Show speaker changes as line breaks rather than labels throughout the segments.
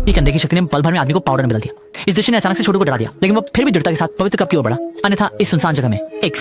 ये कंधे की शक्ति ने पल भर में आदमी को पाउडर में बदल दिया। इस दृश्य ने अचानक से छोटू को डरा दिया, लेकिन वो फिर भी दृढ़ता के साथ पवित्र कप की ओर बढ़ा। अन्यथा इस सुनसान जगह में एक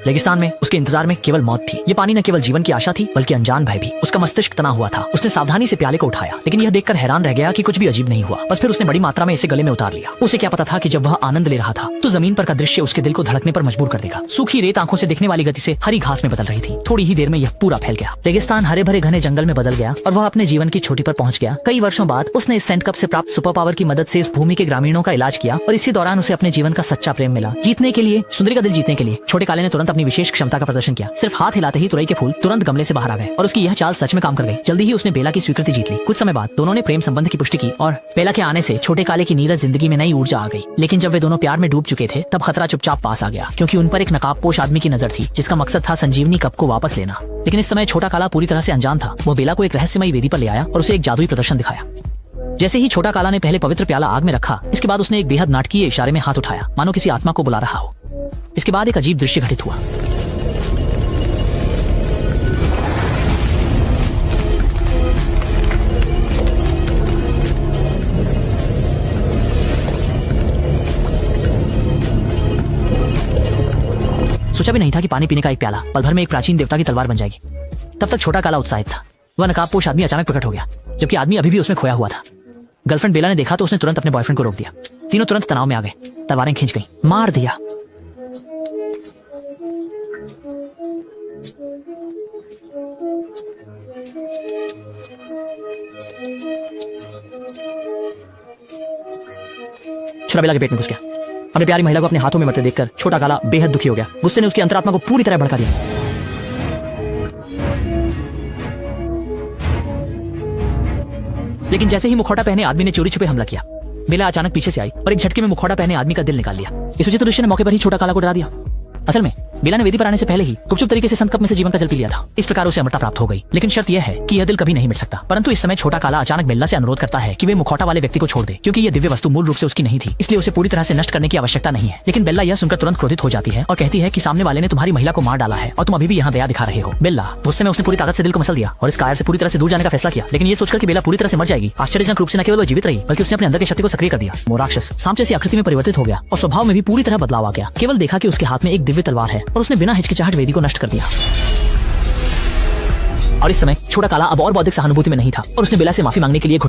रेगिस्तान में उसके इंतजार में केवल मौत थी। ये पानी न केवल जीवन की आशा थी बल्कि अनजान भय भी। उसका मस्तिष्क तना हुआ था। उसने सावधानी से प्याले को उठाया, लेकिन यह देखकर हैरान रह गया कि कुछ भी अजीब नहीं हुआ। बस फिर उसने बड़ी मात्रा में इसे गले में उतार लिया। उसे क्या पता था कि जब वह आनंद ले रहा था तो जमीन पर का दृश्य उसके दिल को धड़कने पर मजबूर कर देगा। सूखी रेत आंखों से दिखने वाली गति से हरी घास में बदल रही थी। थोड़ी ही देर में यह पूरा फैल गया। रेगिस्तान हरे भरे घने जंगल में बदल गया और वह अपने जीवन की चोटी पर पहुंच गया। कई वर्षों बाद उसने इस सेंट कप से प्राप्त सुपर पावर की मदद से इस भूमि के ग्रामीणों का इलाज किया और इसी दौरान उसे अपने जीवन का सच्चा प्रेम मिला। जीतने के लिए, सुंदरी का दिल जीतने के लिए छोटे काले ने तुरंत अपनी विशेष क्षमता का प्रदर्शन किया। सिर्फ हाथ हिलाते ही तुरई के फूल तुरंत गमले से बाहर आ गए और उसकी यह चाल सच में काम कर गई। जल्दी ही उसने बेला की स्वीकृति जीत ली। कुछ समय बाद दोनों ने प्रेम संबंध की पुष्टि की और बेला के आने से छोटे काले की नीरस जिंदगी में नई ऊर्जा आ गई। लेकिन जब वे दोनों प्यार में डूब चुके थे तब खतरा चुपचाप पास आ गया, क्योंकि उन पर एक नकाबपोश आदमी की नजर थी जिसका मकसद था संजीवनी कप को वापस लेना। लेकिन इस समय छोटा काला पूरी तरह से अनजान था। वो बेला को एक रहस्यमयी वेदी पर ले आया और उसे एक जादुई प्रदर्शन दिखाया। जैसे ही छोटा काला ने पहले पवित्र प्याला आग में रखा, इसके बाद उसने एक बेहद नाटकीय इशारे में हाथ उठाया, मानो किसी आत्मा को बुला रहा हो। इसके बाद एक अजीब दृश्य घटित हुआ। सोचा भी नहीं था कि पानी पीने का एक प्याला पल भर में एक प्राचीन देवता की तलवार बन जाएगी। तब तक छोटा काला उत्साहित था। वह नकाबपोश आदमी अचानक प्रकट हो गया, जबकि आदमी अभी भी उसमें खोया हुआ था। गर्लफ्रेंड बेला ने देखा तो उसने तुरंत अपने बॉयफ्रेंड को रोक दिया। तीनों तुरंत तनाव में आ गए। तलवारें खींच गईं, मार दिया। छुरा बेला के पेट में घुस गया। अपनी प्यारी महिला को अपने हाथों में मरते देखकर छोटा काला बेहद दुखी हो गया। गुस्से ने उसकी अंतरात्मा को पूरी तरह भड़का दिया। लेकिन जैसे ही मुखौटा पहने आदमी ने चोरी छुपे हमला किया, बेला अचानक पीछे से आई और एक झटके में मुखौटा पहने आदमी का दिल निकाल लिया। इस विचित्र दृश्य ने मौके पर ही छोटा काला को डरा दिया। असल में बेला ने वेदी पर आने से पहले ही गुपचुप तरीके से संत कप में से जीवन का जल पी लिया था। इस प्रकार उसे अमरता प्राप्त हो गई। लेकिन शर्त यह है कि यह दिल कभी नहीं मिट सकता। परंतु इस समय छोटा काला अचानक बेला से अनुरोध करता है कि वे मुखौटा वाले व्यक्ति को छोड़ दे, क्योंकि यह दिव्य वस्तु मूल रूप से उसकी नहीं थी, इसलिए उसे पूरी तरह से नष्ट करने की आवश्यकता नहीं है। लेकिन बेला यह सुनकर तुरंत क्रोधित हो जाती है और कहती है कि सामने वाले ने तुम्हारी महिला को मार डाला है और तुम अभी भी यहाँ दया दिखा रहे हो। बेला गुस्से में उसने पूरी ताकत से दिल को मसल दिया और इस कायर से पूरी तरह से दूर जाने का फैसला किया। लेकिन ये सोचकर कि बेला पूरी तरह से मर जाएगी, आश्चर्यजनक रूप से न केवल वो जीवित रही बल्कि उसने अपने अंदर की शक्ति को सक्रिय कर दिया। वो राक्षस सांप जैसी आकृति में परिवर्तित हो गया और स्वभाव में भी पूरी तरह बदलाव आ गया। केवल देखा कि उसके हाथ में एक दिव्य तलवार है और उसने बिना हिचकिचाहट वेदी को नष्ट कर दिया। और इस समय छोटा काला अब और बौद्धिक सहानुभूति में नहीं था और उसने बेला से माफी मांगने के लिए